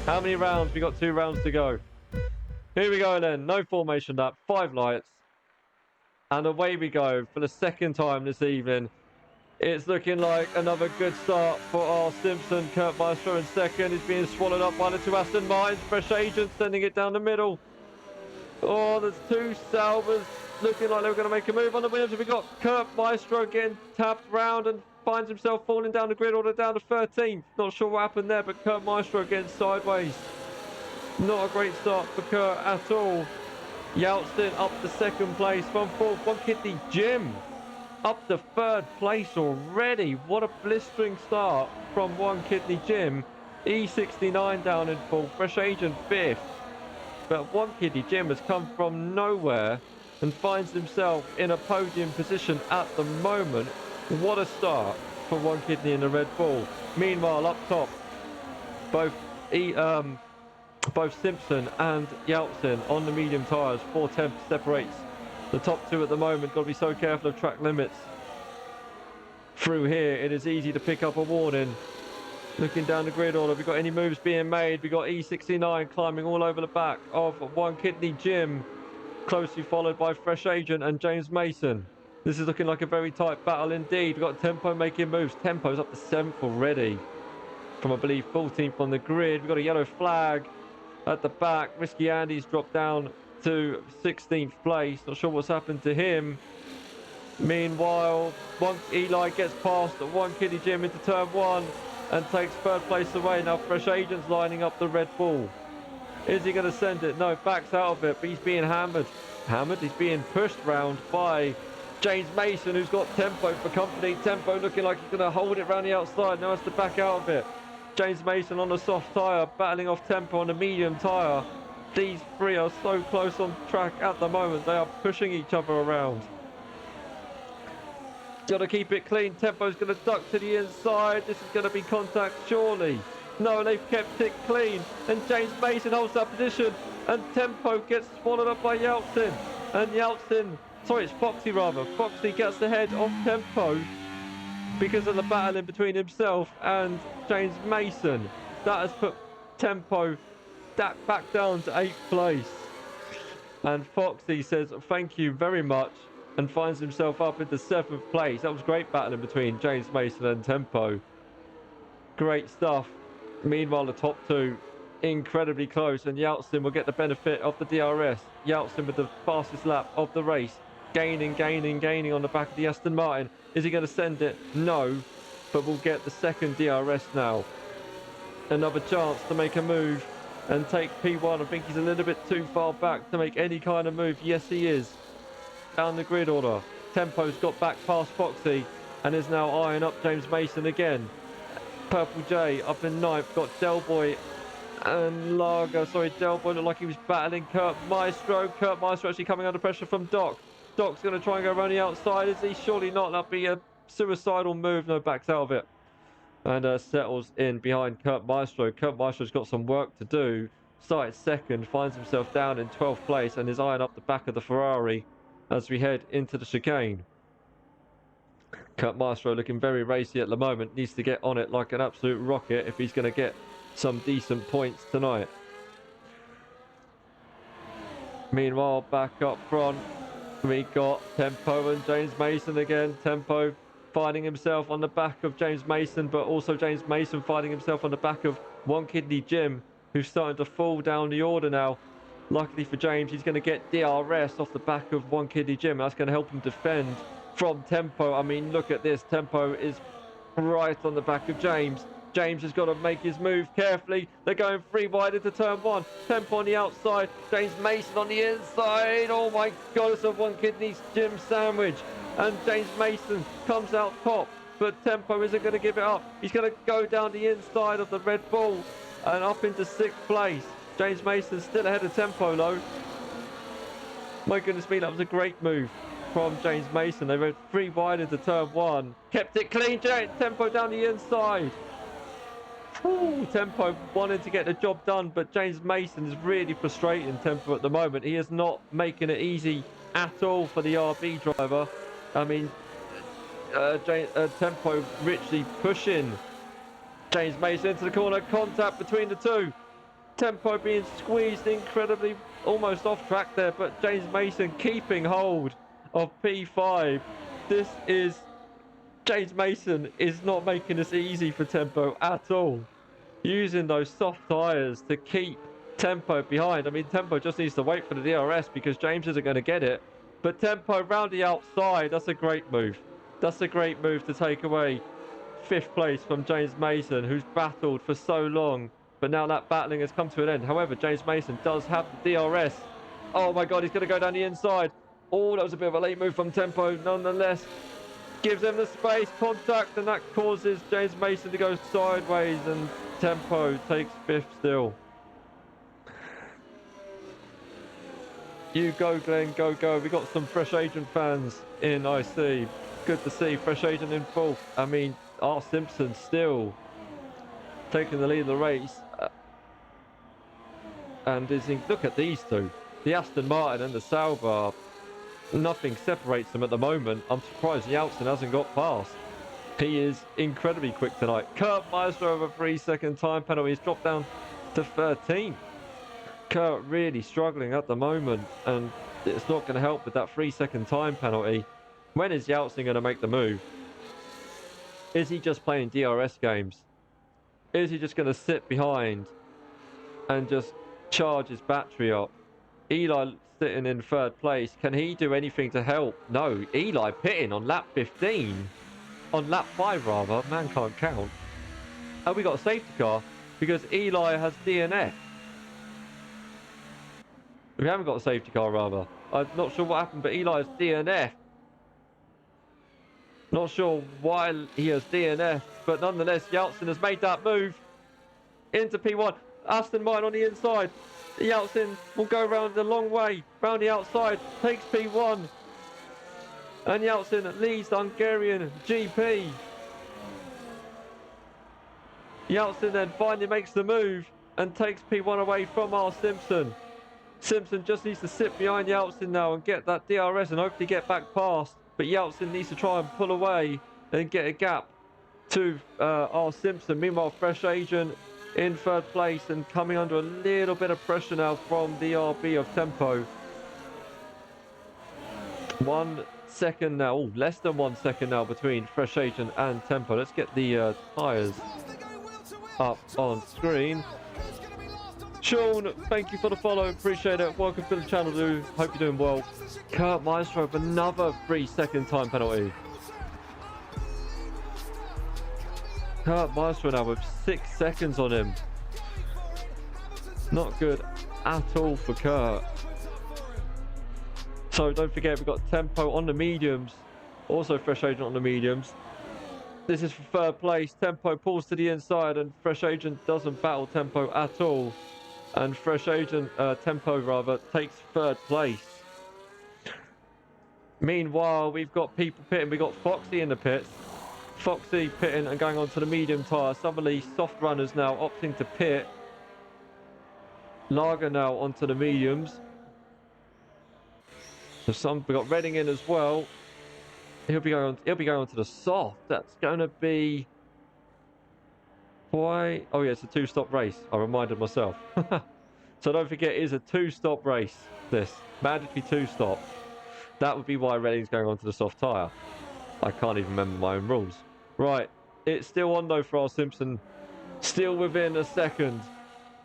How many rounds? We got 2 rounds to go. Here we go then. No formation lap. 5 lights. And away we go for the second time this evening. It's looking like another good start for our Simpson. Kurt Maestro in second. He's being swallowed up by the 2 Aston Martins. Fresh Agent sending it down the middle. Oh, there's 2 Salvers looking like they were going to make a move on the Williams. We've got Kurt Maestro getting tapped round and finds himself falling down the grid order down to 13th. Not sure what happened there, but Kurt Maestro getting sideways. Not a great start for Kurt at all. Yeltsin up to 2nd place from 4th. One Kidney Jim up to 3rd place already. What a blistering start from One Kidney Jim. E69 down in 4th. Fresh Agent 5th. But One Kidney Jim has come from nowhere and finds himself in a podium position at the moment. What a start for One Kidney in the Red Bull. Meanwhile, up top, both Simpson and Yeltsin on the medium tyres. 4/10 separates the top 2 at the moment. Got to be so careful of track limits. Through here, it is easy to pick up a warning. Looking down the grid order, have we got any moves being made? We got E69 climbing all over the back of One Kidney Jim, closely followed by Fresh Agent and James Mason. This is looking like a very tight battle indeed. We've got Tempo making moves. Tempo's up to 7th already from, I believe, 14th on the grid. We've got a yellow flag at the back. Risky Andy's dropped down to 16th place. Not sure what's happened to him. Meanwhile, Eli gets past One Kidney Jim into turn 1 and takes 3rd place away. Now Fresh Agent's lining up the Red Bull. Is he going to send it? No, backs out of it, but he's being hammered. He's being pushed round by James Mason, who's got Tempo for company. Tempo looking like he's going to hold it round the outside. Now has to back out of it. James Mason on the soft tyre, battling off Tempo on the medium tyre. These 3 are so close on track at the moment. They are pushing each other around. Got to keep it clean. Tempo's going to duck to the inside. This is going to be contact, surely. No, they've kept it clean. And James Mason holds that position. And Tempo gets swallowed up by Yeltsin. And Yeltsin, sorry, it's Foxy rather. Foxy gets ahead of Tempo because of the battle in between himself and James Mason. That has put Tempo back down to 8th place. And Foxy says thank you very much and finds himself up into 7th place. That was great battling between James Mason and Tempo. Great stuff. Meanwhile, the top 2 incredibly close, and Yeltsin will get the benefit of the DRS. Yeltsin with the fastest lap of the race. Gaining on the back of the Aston Martin. Is he going to send it? No, but we'll get the 2nd DRS now. Another chance to make a move and take P1. I think he's a little bit too far back to make any kind of move. Yes, he is. Down the grid order. Tempo's got back past Foxy and is now eyeing up James Mason again. Purple J up in 9th. Got Delboy and Lager. Sorry, Delboy looked like he was battling Kurt Maestro. Kurt Maestro actually coming under pressure from Doc. Doc's going to try and go around the outside. Is he? Surely not. That'd be a suicidal move. No, backs out of it. And settles in behind Kurt Maestro. Kurt Maestro's got some work to do. Started 2nd, finds himself down in 12th place and is eyeing up the back of the Ferrari as we head into the chicane. Kurt Maestro looking very racy at the moment. Needs to get on it like an absolute rocket if he's going to get some decent points tonight. Meanwhile, back up front, we got Tempo and James Mason again. Tempo finding himself on the back of James Mason, but also James Mason finding himself on the back of One Kidney Jim, who's starting to fall down the order now. Luckily for James, he's going to get DRS off the back of One Kidney Jim. That's going to help him defend from Tempo. I mean, look at this. Tempo is right on the back of James. James has got to make his move carefully. They're going 3 wide into turn 1. Tempo on the outside. James Mason on the inside. Oh my God, it's a One Kidney Jim sandwich. And James Mason comes out top. But Tempo isn't going to give it up. He's going to go down the inside of the Red Bull and up into 6th place. James Mason still ahead of Tempo though. My goodness me, that was a great move from James Mason. They went 3 wide into turn 1. Kept it clean. Tempo down the inside. Ooh, Tempo wanted to get the job done, but James Mason is really frustrating Tempo at the moment. He is not making it easy at all for the RB driver. I mean, Tempo richly pushing James Mason into the corner. Contact between the two. Tempo being squeezed incredibly, almost off track there, but James Mason keeping hold of P5. This is, James Mason is not making this easy for Tempo at all. Using those soft tyres to keep Tempo behind. I mean, Tempo just needs to wait for the DRS because James isn't going to get it. But Tempo round the outside, that's a great move. That's a great move to take away 5th place from James Mason, who's battled for so long. But now that battling has come to an end. However, James Mason does have the DRS. Oh my God, he's going to go down the inside. Oh, that was a bit of a late move from Tempo. Nonetheless, gives him the space, contact, and that causes James Mason to go sideways, and Tempo takes 5th still. You go, Glenn, go, go. We got some Fresh Agent fans in, I see. Good to see Fresh Agent in 4th. I mean, R. Simpson still taking the lead of the race. And look at these two. The Aston Martin and the Sauber. Nothing separates them at the moment. I'm surprised Yeltsin hasn't got past. He is incredibly quick tonight. Kurt Maestro over 3-second time penalty. He's dropped down to 13. Kurt really struggling at the moment, and it's not going to help with that 3-second time penalty. When is Yeltsin going to make the move? Is he just playing DRS games? Is he just going to sit behind and just charge his battery up? Eli sitting in 3rd place. Can he do anything to help? No. Eli pitting on lap 15. On lap 5 rather. Man can't count. And we got a safety car because Eli has DNF. We haven't got a safety car rather. I'm not sure what happened, but Eli has DNF. Not sure why he has DNF, but nonetheless, Yeltsin has made that move into P1. Aston Martin on the inside. Yeltsin will go around the long way, round the outside, takes P1. And Yeltsin leads the Hungarian GP. Yeltsin then finally makes the move and takes P1 away from R. Simpson. Simpson just needs to sit behind Yeltsin now and get that DRS and hopefully get back past. But Yeltsin needs to try and pull away and get a gap to R. Simpson. Meanwhile, Fresh Agent in 3rd place and coming under a little bit of pressure now from the RB of Tempo. 1 second now, less than 1 second now between Fresh Agent and Tempo. Let's get the tyres up on screen. Sean, thank you for the follow, appreciate it. Welcome to the channel, dude. Hope you're doing well. Kurt Maestro with another 3-second time penalty. Kurt Maestro now with 6 seconds on him. Not good at all for Kurt. So don't forget, we've got Tempo on the mediums. Also Fresh Agent on the mediums. This is for 3rd place. Tempo pulls to the inside and Fresh Agent doesn't battle Tempo at all. And Fresh Agent, Tempo rather, takes 3rd place. Meanwhile, we've got people pitting. We've got Foxy in the pits. Foxy pitting and going on to the medium tyre. Some of the soft runners now opting to pit. Lager now onto the mediums. So we've got Redding in as well. He'll be going on to the soft. That's going to be... Why? Oh yeah, it's a 2-stop race. I reminded myself. So don't forget, it is a 2-stop race. This mandatory 2-stop. That would be why Redding's going on to the soft tyre. I can't even remember my own rules. Right, it's still on though for R. Simpson. Still within a second.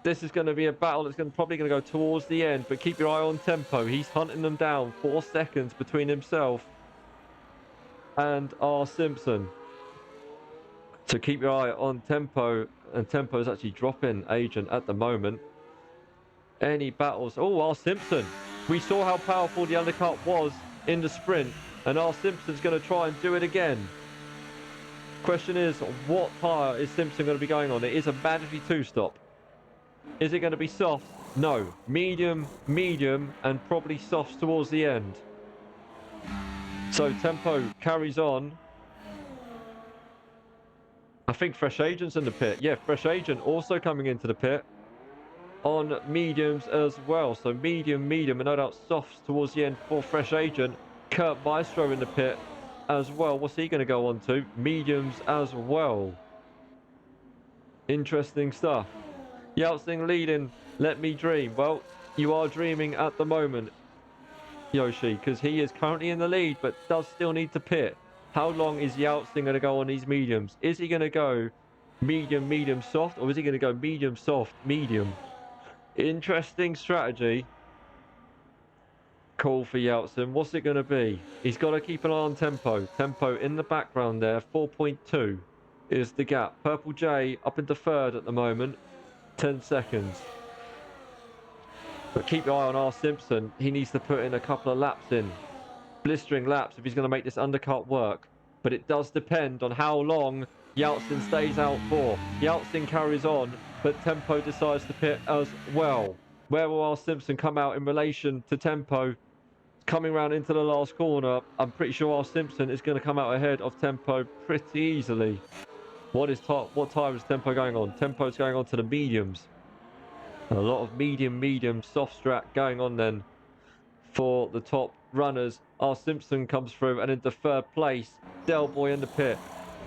This is going to be a battle that's probably going to go towards the end. But keep your eye on Tempo. He's hunting them down. 4 seconds between himself and R. Simpson. So keep your eye on Tempo, and Tempo is actually dropping Agent at the moment. Any battles? Oh, R. Simpson. We saw how powerful the undercut was in the sprint, and R. Simpson's going to try and do it again. Question is, what tyre is Simpson going to be going on? It is a mandatory 2-stop. Is it going to be soft? No. Medium, medium, and probably softs towards the end. So Tempo carries on. I think Fresh Agent's in the pit. Yeah, Fresh Agent also coming into the pit on mediums as well. So medium, medium, and no doubt softs towards the end for Fresh Agent. Kurt Maestro in the pit as well. What's he going to go on to? Mediums as well. Interesting stuff. Yeltsin leading. Let me dream. Well, you are dreaming at the moment, Yoshi, because he is currently in the lead, but does still need to pit. How long is Yeltsin going to go on these mediums? Is he going to go medium, medium, soft, or is he going to go medium, soft, medium? Interesting strategy. Call for Yeltsin. What's it going to be? He's got to keep an eye on tempo. Tempo in the background there. 4.2 is the gap. Purple J up into third at the moment. 10 seconds. But keep your eye on R. Simpson. He needs to put in a couple of laps in. Blistering laps if he's going to make this undercut work. But it does depend on how long Yeltsin stays out for. Yeltsin carries on, but Tempo decides to pit as well. Where will R. Simpson come out in relation to Tempo? Coming around into the last corner, I'm pretty sure R. Simpson is going to come out ahead of Tempo pretty easily. What tire is Tempo going on? Tempo's going on to the mediums. A lot of medium, soft strat going on then for the top runners. R. Simpson comes through and into third place. Del Boy in the pit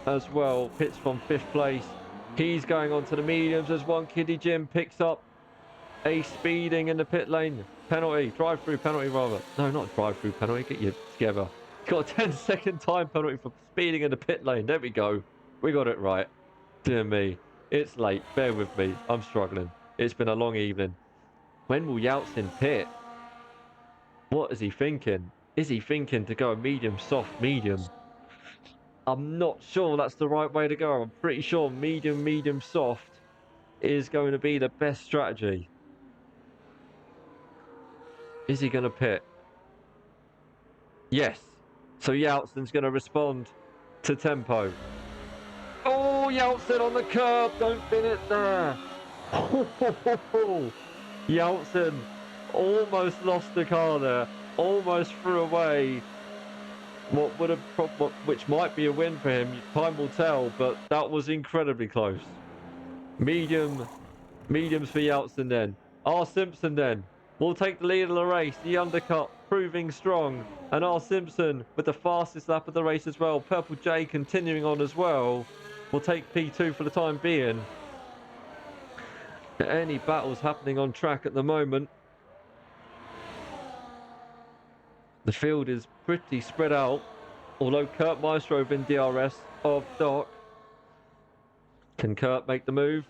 as well. Pits from 5th place. He's going on to the mediums as One Kiddie Jim picks up a speeding in the pit lane. Penalty. Drive-through penalty rather. No, not drive-through penalty. Get you together. He's got a 10-second time penalty for speeding in the pit lane. There we go. We got it right. Dear me. It's late. Bear with me. I'm struggling. It's been a long evening. When will Yeltsin pit? What is he thinking? Is he thinking to go medium, soft, medium? I'm not sure that's the right way to go. I'm pretty sure medium, medium, soft is going to be the best strategy. Is he going to pit? Yes. So Yeltsin's going to respond to Tempo. Oh, Yeltsin on the curb. Don't bin it there. Yeltsin almost lost the car there. Almost threw away which might be a win for him. Time will tell, but that was incredibly close. Mediums for Yeltsin then. R. Simpson then will take the lead of the race. The undercut proving strong. And R. Simpson with the fastest lap of the race as well. Purple J continuing on as well. Will take P2 for the time being. Any battles happening on track at the moment. The field is pretty spread out. Although Kurt Maestro in DRS of Doc. Can Kurt make the move?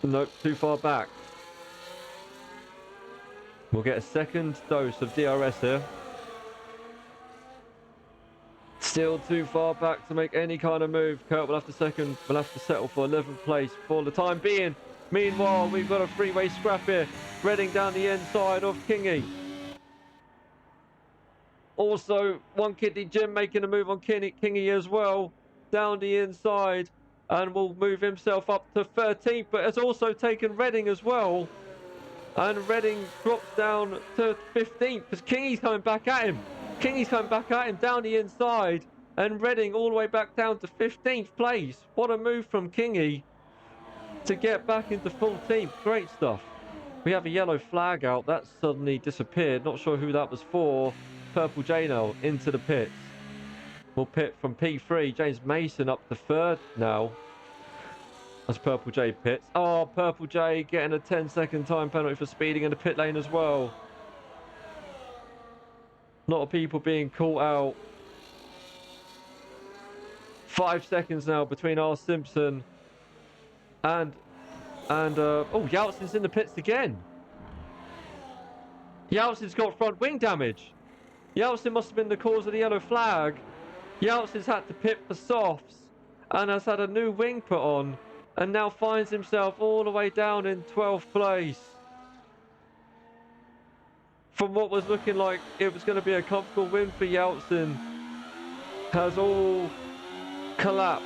Nope, too far back. We'll get a second dose of DRS here. Still too far back to make any kind of move. Kurt will have to settle for 11th place for the time being. Meanwhile, we've got a three-way scrap here. Reading down the inside of Kingy. Also, One Kiddie Jim making a move on Kingy as well. Down the inside. And will move himself up to 13th. But has also taken Reading as well. And Reading drops down to 15th because Kingy's coming back at him. Kingy's coming back at him down the inside. And Reading all the way back down to 15th place. What a move from Kingy to get back into full team. Great stuff. We have a yellow flag out. That suddenly disappeared. Not sure who that was for. Purple J now into the pits. We'll pit from P3. James Mason up to third now. As Purple J pits. Oh, Purple J getting a 10-second time penalty for speeding in the pit lane as well. A lot of people being caught out. 5 seconds now between R. Simpson and oh, Yeltsin's in the pits again. Yeltsin's got front wing damage. Yeltsin must have been the cause of the yellow flag. Yeltsin's had to pit for softs and has had a new wing put on and now finds himself all the way down in 12th place. From what was looking like it was going to be a comfortable win for Yeltsin, has all collapsed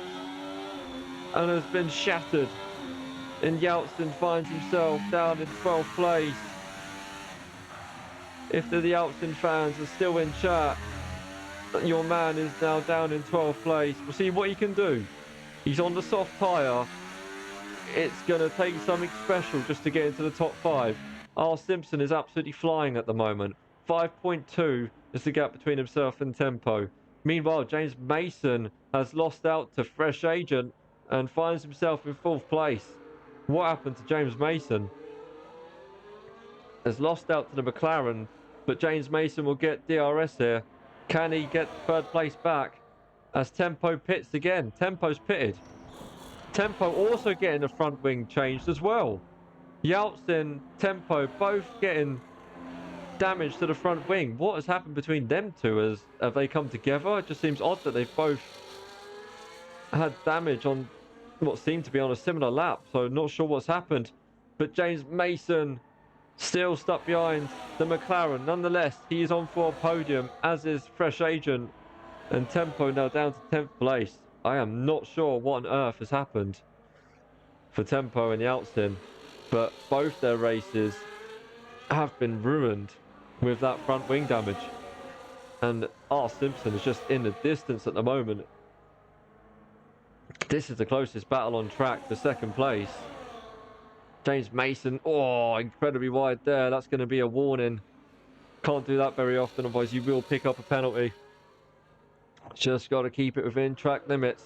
and has been shattered. And Yeltsin finds himself down in 12th place. If the Yeltsin fans are still in chat, your man is now down in 12th place. We'll see what he can do. He's on the soft tyre. It's going to take something special just to get into the top 5. R. Simpson is absolutely flying at the moment. 5.2 is the gap between himself and Tempo. Meanwhile, James Mason has lost out to Fresh Agent and finds himself in 4th place. What happened to James Mason? Has lost out to the McLaren, but James Mason will get DRS here. Can he get third place back? As Tempo pits again. Tempo's pitted. Tempo also getting the front wing changed as well. Yeltsin, Tempo, both getting damage to the front wing. What has happened between them two? Have they come together? It just seems odd that they've both had damage on what seemed to be on a similar lap. So not sure what's happened. But James Mason still stuck behind the McLaren. Nonetheless, he is on for a podium, as is Fresh Agent. And Tempo now down to 10th place. I am not sure what on earth has happened for Tempo and Yeltsin, but both their races have been ruined with that front wing damage. And R. Simpson is just in the distance at the moment. This is the closest battle on track for second place. James Mason, oh, incredibly wide there. That's going to be a warning. Can't do that very often, otherwise you will pick up a penalty. Just got to keep it within track limits.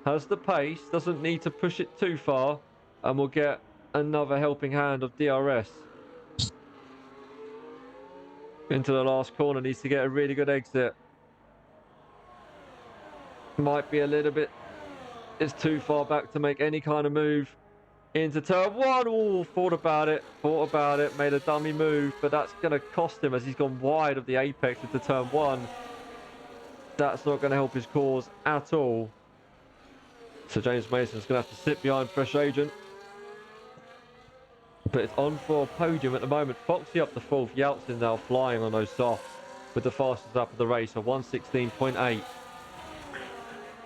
Has the pace, doesn't need to push it too far, and we'll get another helping hand of DRS. Into the last corner, needs to get a really good exit. Might be a little bit, it's too far back to make any kind of move. Into turn one, oh, thought about it, made a dummy move, but that's going to cost him as he's gone wide of the apex into turn one. That's not going to help his cause at all. So James Mason's going to have to sit behind Fresh Agent. But it's on for a podium at the moment. Foxy up to fourth. Yeltsin now flying on those softs with the fastest lap of the race, a 1:16.8.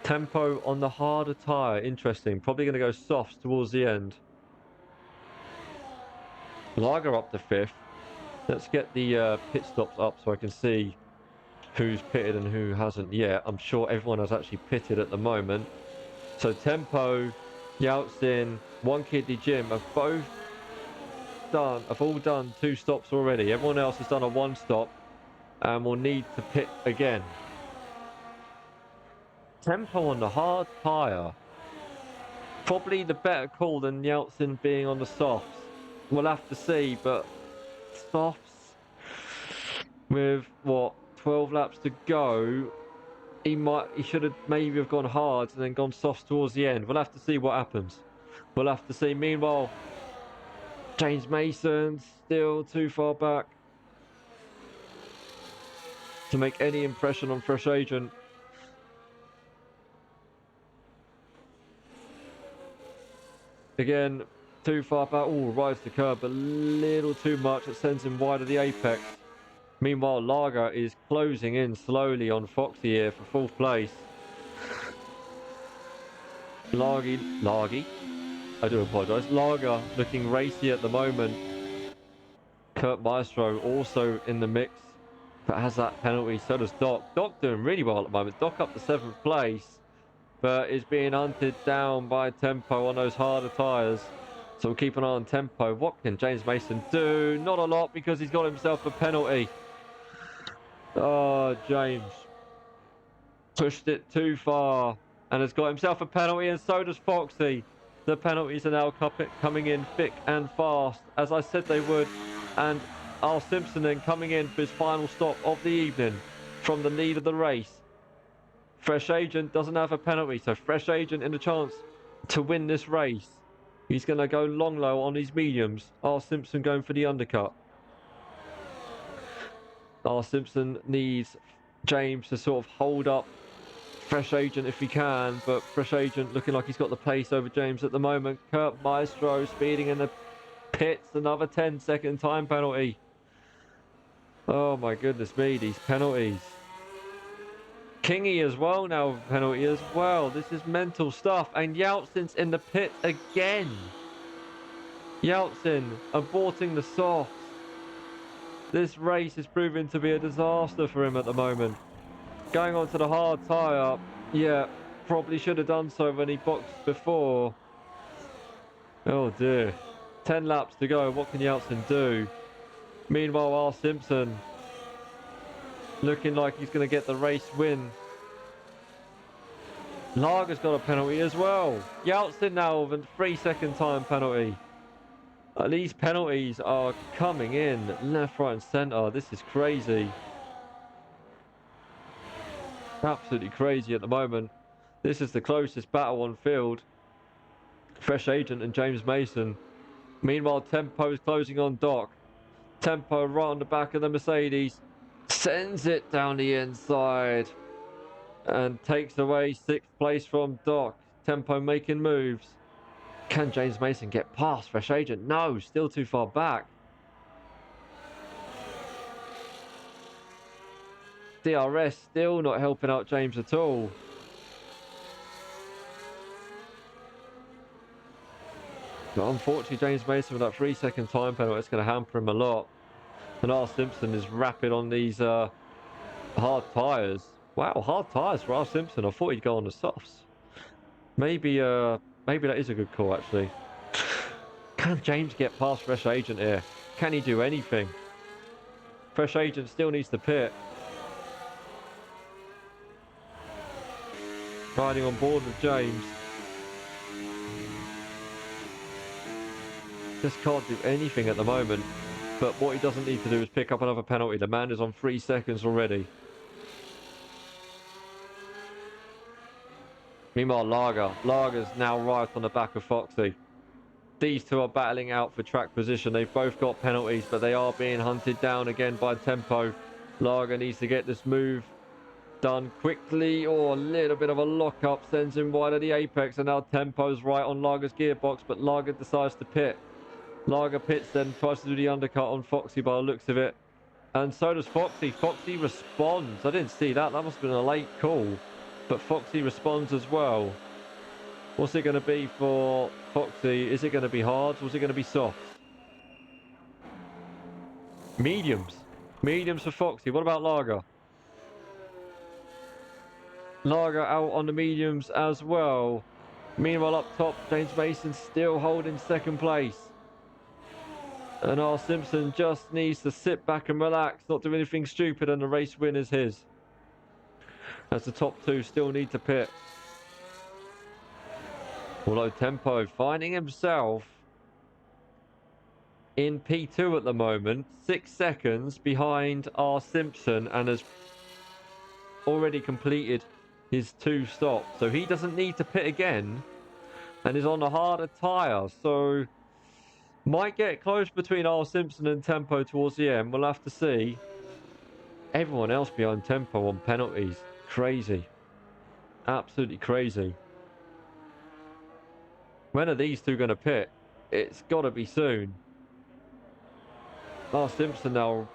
Tempo on the harder tyre. Interesting. Probably going to go softs towards the end. Lager up to fifth. Let's get the pit stops up so I can see who's pitted and who hasn't yet. I'm sure everyone has actually pitted at the moment. So Tempo, Yeltsin, One Kidney Jim have all done 2 stops already. Everyone else has done a 1 stop and will need to pit again. Tempo on the hard tyre. Probably the better call than Yeltsin being on the softs. We'll have to see, but softs with what, 12 laps to go, he should have maybe have gone hard and then gone softs towards the end. We'll have to see what happens. We'll have to see. Meanwhile, James Mason still too far back to make any impression on Fresh Agent. Again, too far back. Oh, rides the curb a little too much. It sends him wide of the apex. Meanwhile, Lager is closing in slowly on Foxy here for 4th place. Largy. I do apologise. Lager looking racy at the moment. Kurt Maestro also in the mix, but has that penalty. So does Doc. Doc doing really well at the moment. Doc up to 7th place, but is being hunted down by Tempo on those harder tyres. So we'll keep an eye on Tempo. What can James Mason do? Not a lot, because he's got himself a penalty. Oh, James pushed it too far and has got himself a penalty, and so does Foxy. The penalties are now coming in thick and fast, as I said they would. And R. Simpson then coming in for his final stop of the evening from the lead of the race. Fresh Agent doesn't have a penalty, so Fresh Agent in the chance to win this race. He's going to go long low on his mediums. R. Simpson going for the undercut. R. Simpson needs James to sort of hold up Fresh Agent if he can, but Fresh Agent looking like he's got the pace over James at the moment. Kurt Maestro speeding in the pits, another 10-second time penalty. Oh my goodness me, these penalties. Kingy as well now, penalty as well. This is mental stuff. And Yeltsin's in the pit again. Yeltsin aborting the softs. This race is proving to be a disaster for him at the moment. Going on to the hard tyre. Yeah, probably should have done so when he boxed before. Oh dear. 10 laps to go. What can Yeltsin do? Meanwhile, R. Simpson looking like he's going to get the race win. Lager's got a penalty as well. Yeltsin now with a 3-second time penalty. These penalties are coming in left, right and centre. This is crazy. Absolutely crazy at the moment. This is the closest battle on field. Fresh Agent and James Mason. Meanwhile, Tempo is closing on Doc. Tempo right on the back of the Mercedes. Sends it down the inside. And takes away 6th place from Doc. Tempo making moves. Can James Mason get past Fresh Agent? No, still too far back. DRS still not helping out James at all. But unfortunately, James Mason with that 3-second time penalty, it's going to hamper him a lot. And R. Simpson is rapid on these hard tyres. Wow, hard tyres for R. Simpson. I thought he'd go on the softs. Maybe that is a good call, actually. Can James get past Fresh Agent here? Can he do anything? Fresh Agent still needs to pit. Riding on board with James. Just can't do anything at the moment. But what he doesn't need to do is pick up another penalty. The man is on 3 seconds already. Meanwhile, Lager's now right on the back of Foxy. These two are battling out for track position. They've both got penalties, but they are being hunted down again by Tempo. Lager needs to get this move done quickly, or a little bit of a lock-up sends him wide of the apex, and now Tempo's right on Lager's gearbox, but Lager decides to pit. Lager pits, then tries to do the undercut on Foxy by the looks of it. And so does Foxy. Foxy responds. I didn't see that. That must have been a late call. But Foxy responds as well. What's it going to be for Foxy? Is it going to be hards or is it going to be softs? Mediums. Mediums for Foxy. What about Lager? Lager out on the mediums as well. Meanwhile, up top, James Mason still holding 2nd place. And R. Simpson just needs to sit back and relax, not do anything stupid, and the race win is his. As the top 2 still need to pit. Although Tempo finding himself in P2 at the moment, 6 seconds behind R. Simpson, and has already completed his 2 stops. So he doesn't need to pit again and is on a harder tyre. So might get close between R. Simpson and Tempo towards the end. We'll have to see. Everyone else behind Tempo on penalties. Crazy. Absolutely crazy. When are these two going to pit? It's got to be soon. R. Simpson now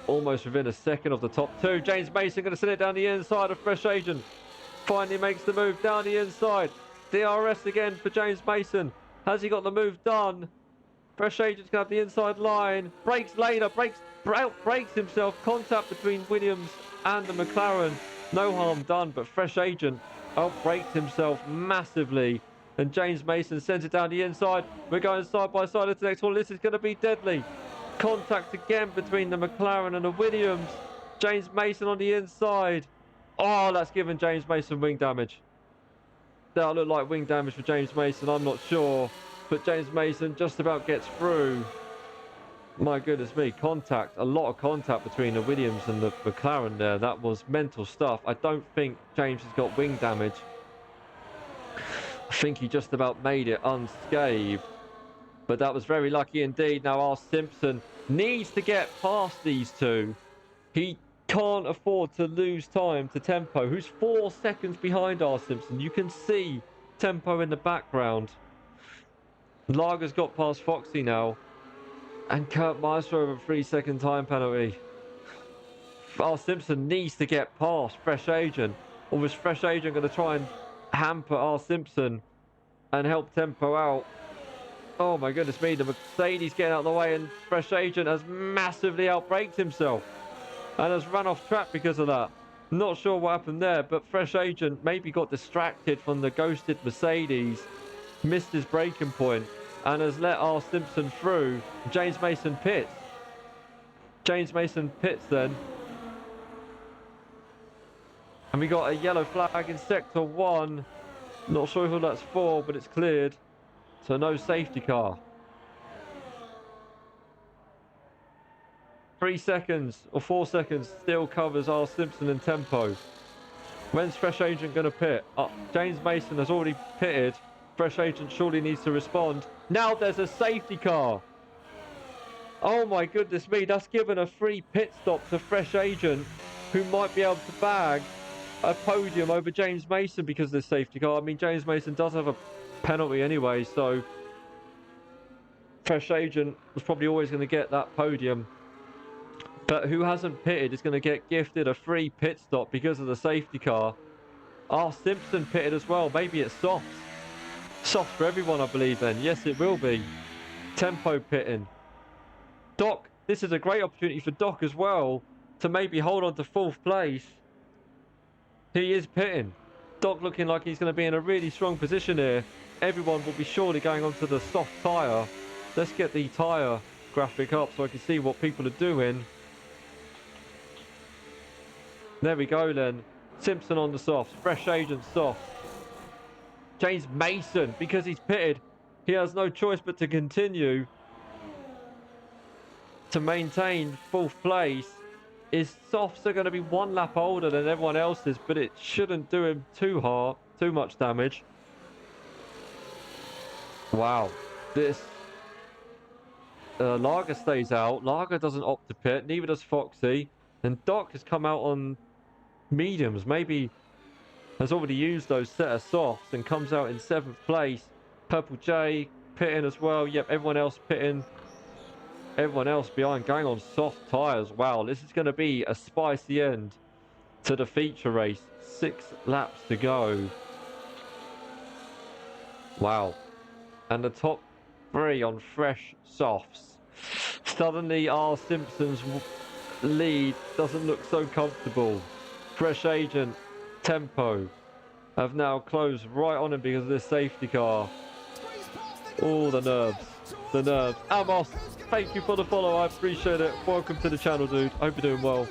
almost within a second of the top 2. James Mason going to send it down the inside of Fresh Agent. Finally makes the move down the inside. DRS again for James Mason. Has he got the move done? Fresh Agent's going to have the inside line. Brakes later. Brakes himself. Contact between Williams and the McLaren. No harm done, but Fresh Agent outbraked himself massively. And James Mason sends it down the inside. We're going side by side into the next one. This is going to be deadly. Contact again between the McLaren and the Williams. James Mason on the inside. Oh, that's given James Mason wing damage. That'll look like wing damage for James Mason. I'm not sure. But James Mason just about gets through. My goodness me, contact, a lot of contact between the Williams and the McLaren there. That was mental stuff. I don't think James has got wing damage. I think he just about made it unscathed. But that was very lucky indeed. Now R. Simpson needs to get past these two. He can't afford to lose time to Tempo, who's 4 seconds behind R. Simpson. You can see Tempo in the background. Lager's got past Foxy now. And Kurt Maestro with a 3-second time penalty. R. Simpson needs to get past Fresh Agent. Or was Fresh Agent going to try and hamper R. Simpson and help Tempo out? Oh my goodness me, the Mercedes getting out of the way, and Fresh Agent has massively outbraked himself and has run off track because of that. Not sure what happened there, but Fresh Agent maybe got distracted from the ghosted Mercedes, missed his braking point, and has let R. Simpson through. James Mason pits. James Mason pits then. And we got a yellow flag in Sector 1. Not sure who that's for, but it's cleared. So no safety car. 3 seconds or 4 seconds still covers R. Simpson and Tempo. When's Fresh Agent going to pit? James Mason has already pitted. Fresh Agent surely needs to respond. Now there's a safety car. Oh my goodness me, that's given a free pit stop to Fresh Agent, who might be able to bag a podium over James Mason because of this safety car. I mean, James Mason does have a penalty anyway, so Fresh Agent was probably always going to get that podium. But who hasn't pitted is going to get gifted a free pit stop because of the safety car. R. Simpson pitted as well. Maybe it's softs. Softs for everyone, I believe then. Yes, it will be. Tempo pitting. Doc, this is a great opportunity for Doc as well to maybe hold on to 4th place. He is pitting. Doc looking like he's going to be in a really strong position here. Everyone will be surely going onto the soft tyre. Let's get the tyre graphic up so I can see what people are doing. There we go then. Simpson on the softs. Fresh Agent soft. James Mason, because he's pitted, he has no choice but to continue to maintain 4th place. His softs are going to be 1 lap older than everyone else's, but it shouldn't do him too much damage. Wow. This Lager stays out. Lager doesn't opt to pit, neither does Foxy. And Doc has come out on mediums. Maybe has already used those set of softs and comes out in 7th place. Purple J pitting as well. Yep, everyone else pitting. Everyone else behind going on soft tyres. Wow, this is going to be a spicy end to the feature race. 6 laps to go. Wow. And the top 3 on fresh softs. Suddenly R. Simpson's lead doesn't look so comfortable. Fresh Agent, Tempo have now closed right on him because of this safety car. Oh, the nerves. The nerves. Amos, thank you for the follow. I appreciate it. Welcome to the channel, dude. Hope you're doing well.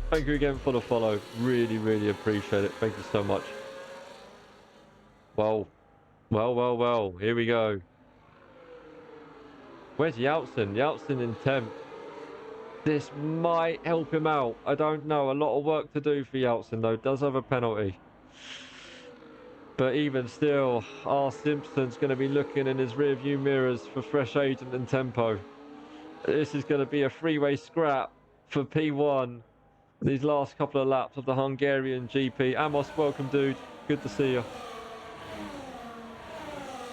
Thank you again for the follow. Really, really appreciate it. Thank you so much. Well. Here we go. Where's Yeltsin? Yeltsin in 10th. This might help him out. I don't know. A lot of work to do for Yeltsin, though. Does have a penalty. But even still, R. Simpson's going to be looking in his rearview mirrors for Fresh Agent and Tempo. This is going to be a freeway scrap for P1. These last couple of laps of the Hungarian GP. Amos, welcome, dude. Good to see you.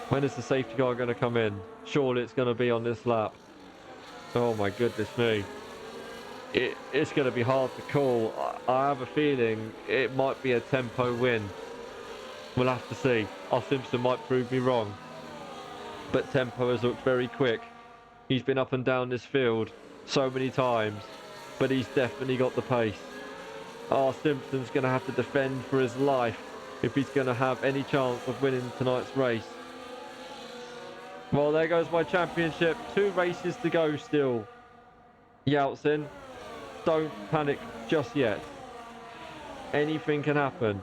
When is the safety car going to come in? Surely it's going to be on this lap. Oh my goodness me. It's going to be hard to call. I have a feeling it might be a Tempo win. We'll have to see. R. Simpson might prove me wrong. But Tempo has looked very quick. He's been up and down this field so many times. But he's definitely got the pace. R. Simpson's going to have to defend for his life if he's going to have any chance of winning tonight's race. Well, there goes my championship. 2 races to go still. Yeltsin, don't panic just yet. Anything can happen.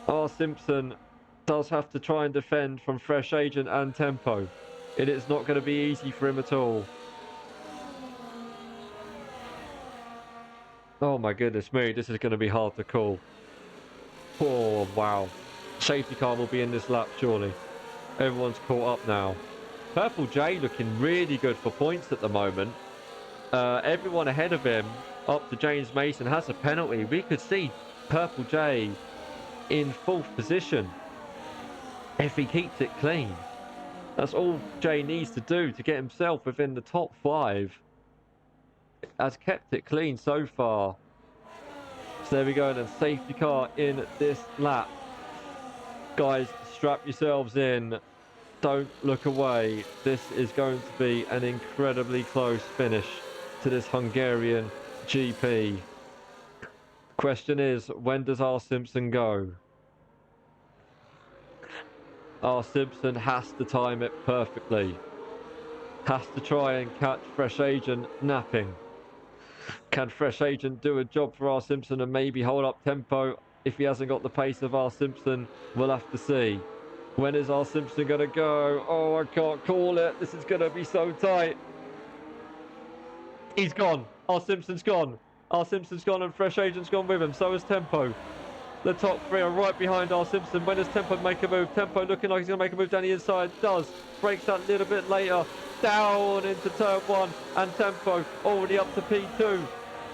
R. Simpson does have to try and defend from Fresh Agent and Tempo. It is not going to be easy for him at all. Oh my goodness me, this is going to be hard to call. Oh, wow. Safety car will be in this lap, surely. Everyone's caught up now. Purple J looking really good for points at the moment. Everyone ahead of him, up to James Mason, has a penalty. We could see Purple J in 4th position if he keeps it clean. That's all J needs to do to get himself within the top 5. Has kept it clean so far. So there we go, then safety car in this lap. Guys, strap yourselves in. Don't look away. This is going to be an incredibly close finish to this Hungarian GP. Question is, when does R. Simpson go? R. Simpson has to time it perfectly. Has to try and catch Fresh Agent napping. Can Fresh Agent do a job for R. Simpson and maybe hold up tempo? If he hasn't got the pace of R. Simpson, we'll have to see. When is R. Simpson going to go? Oh, I can't call it. This is going to be so tight. He's gone. R. Simpson's gone. R. Simpson's gone and Fresh Agent's gone with him. So is Tempo. The top three are right behind R. Simpson. When does Tempo make a move? Tempo looking like he's going to make a move down the inside. Does. Breaks that little bit later. Down into turn one. And Tempo already up to P2.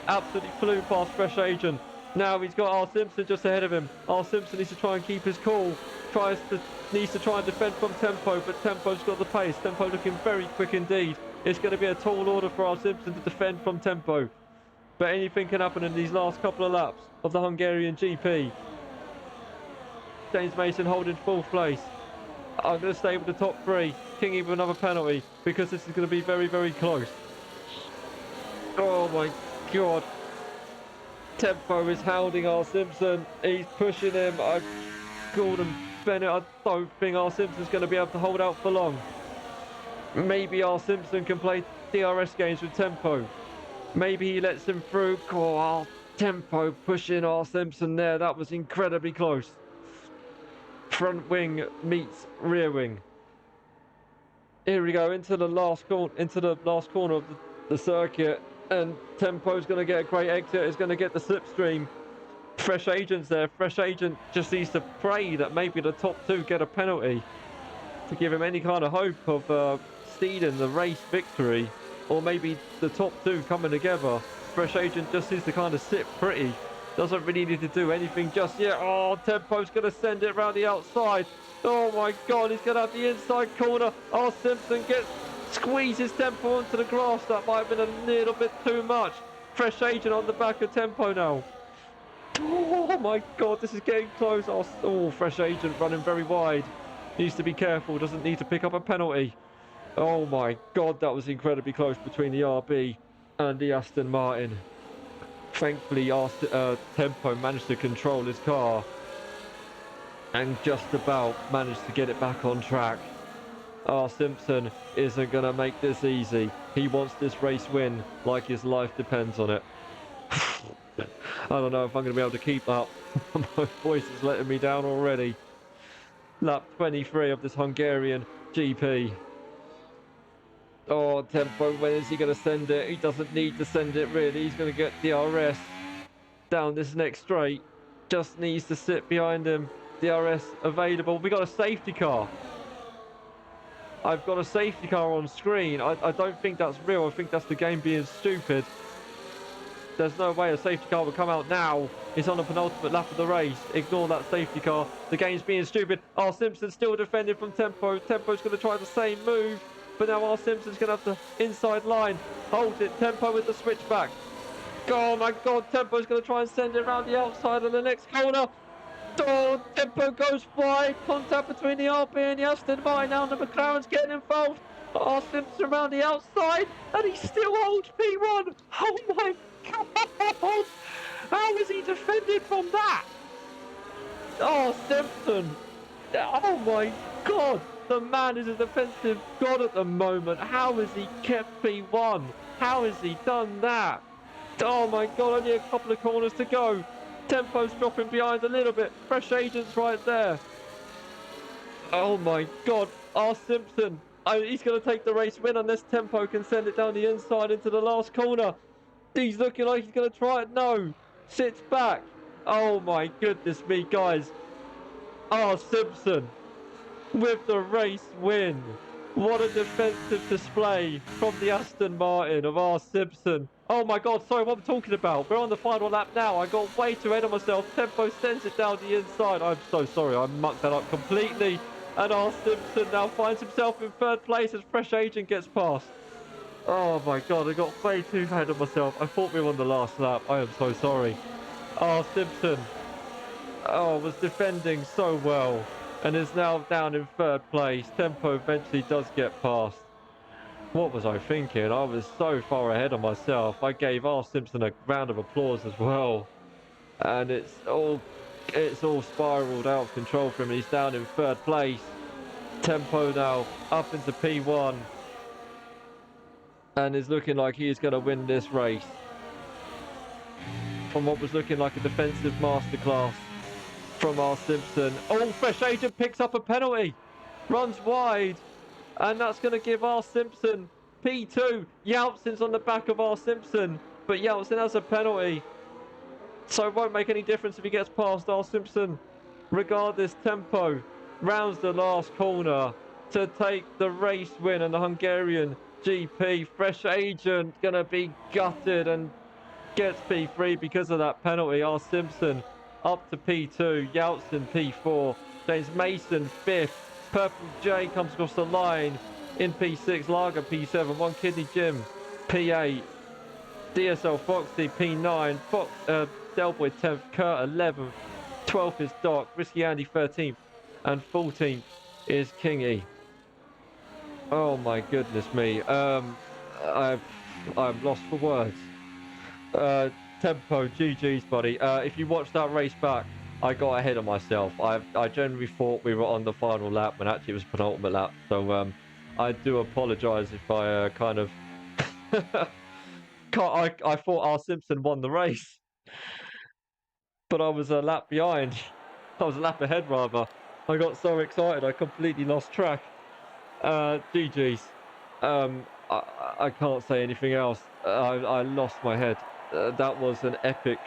Absolutely flew past Fresh Agent. Now he's got R. Simpson just ahead of him. R. Simpson needs to try and keep his cool. Needs to try and defend from Tempo, but Tempo's got the pace. Tempo looking very quick indeed. It's going to be a tall order for R. Simpson to defend from Tempo. But anything can happen in these last couple of laps of the Hungarian GP. James Mason holding fourth place. I'm going to stay with the top three. Kingy with another penalty because this is going to be very, very close. Oh my God. Tempo is hounding R. Simpson. He's pushing him. Gordon Bennett, I don't think R. Simpson's going to be able to hold out for long. Maybe R. Simpson can play DRS games with Tempo. Maybe he lets him through. Oh, Tempo pushing R. Simpson there. That was incredibly close. Front wing meets rear wing. Here we go into the last corner of the circuit, and Tempo's going to get a great exit. He's going to get the slipstream. Fresh Agent's there. Fresh Agent just needs to pray that maybe the top two get a penalty to give him any kind of hope of stealing the race victory, or maybe the top two coming together. Fresh Agent just needs to kind of sit pretty. Doesn't really need to do anything just yet. Oh, Tempo's going to send it around the outside. Oh my God, he's going to have the inside corner. Oh, Simpson squeezes Tempo onto the grass. That might have been a little bit too much. Fresh Agent on the back of Tempo now. Oh my God, this is getting close. Oh, Fresh Agent running very wide. Needs to be careful, doesn't need to pick up a penalty. Oh my God, that was incredibly close between the RB and the Aston Martin. Thankfully, Tempo managed to control his car and just about managed to get it back on track. R. Simpson isn't going to make this easy. He wants this race win like his life depends on it. I don't know if I'm going to be able to keep up. My voice is letting me down already. Lap 23 of this Hungarian GP. Oh, Tempo, when is he going to send it? He doesn't need to send it, really. He's going to get DRS down this next straight. Just needs to sit behind him. DRS available. We got a safety car. I've got a safety car on screen. I don't think that's real. I think that's the game being stupid. There's no way a safety car will come out now. It's on the penultimate lap of the race. Ignore that safety car. The game's being stupid. R. Simpson's still defending from Tempo. Tempo's going to try the same move. But now R. Simpson's going to have the inside line. Hold it. Tempo with the switchback. Oh my God. Tempo's going to try and send it around the outside of the next corner. Oh, Tempo goes wide. Contact between the RB and the Aston Martin. Now the McLaren's getting involved. R. Simpson around the outside. And he still holds P1. Oh my God. How is he defended from that? Oh, Simpson. Oh my God. The man is a defensive god at the moment. How has he kept P1? How has he done that? Oh my God, only a couple of corners to go. Tempo's dropping behind a little bit. Fresh Agent's right there. Oh my God, R. Simpson. He's going to take the race win unless Tempo can send it down the inside into the last corner. He's looking like he's going to try it. No. Sits back. Oh my goodness me, guys. R. Simpson with the race win. What a defensive display from the Aston Martin of R. Simpson. Oh my God, sorry, what I'm talking about. We're on the final lap now. I got way too ahead of myself. Tempo sends it down the inside. I'm so sorry, I mucked that up completely. And R. Simpson now finds himself in third place as Fresh Agent gets past. Oh my God, I got way too ahead of myself. I thought we were on the last lap. I am so sorry. R. Simpson, was defending so well and is now down in third place. Tempo eventually does get past. What was I thinking? I was so far ahead of myself. I gave R. Simpson a round of applause as well. And it's all spiraled out of control for him. He's down in third place. Tempo now up into P1 and is looking like he is going to win this race. From what was looking like a defensive masterclass from our Simpson. Oh, Fresh Agent picks up a penalty, runs wide, and that's going to give our Simpson P2. Yeltsin's on the back of our Simpson, but Yeltsin has a penalty, so it won't make any difference if he gets past our Simpson. Regardless, Tempo rounds the last corner to take the race win and the Hungarian GP. Fresh Agent going to be gutted and gets P3 because of that penalty. Our Simpson up to P2, Yeltsin P4, James Mason 5th, Purple J comes across the line in P6, Lager P7, One Kidney Jim P8, DSL Foxy P9, Delboy 10th, Kurt 11th, 12th is Doc, Risky Andy 13th, and 14th is Kingy. Oh my goodness me. I'm lost for words. Tempo, GG's, buddy. If you watch that race back, I got ahead of myself. I generally thought we were on the final lap when actually it was penultimate lap. So I do apologise if I kind of... I thought our Simpson won the race. But I was a lap behind. I was a lap ahead, rather. I got so excited, I completely lost track. GG's. I can't say anything else. I lost my head. That was an epic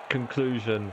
conclusion.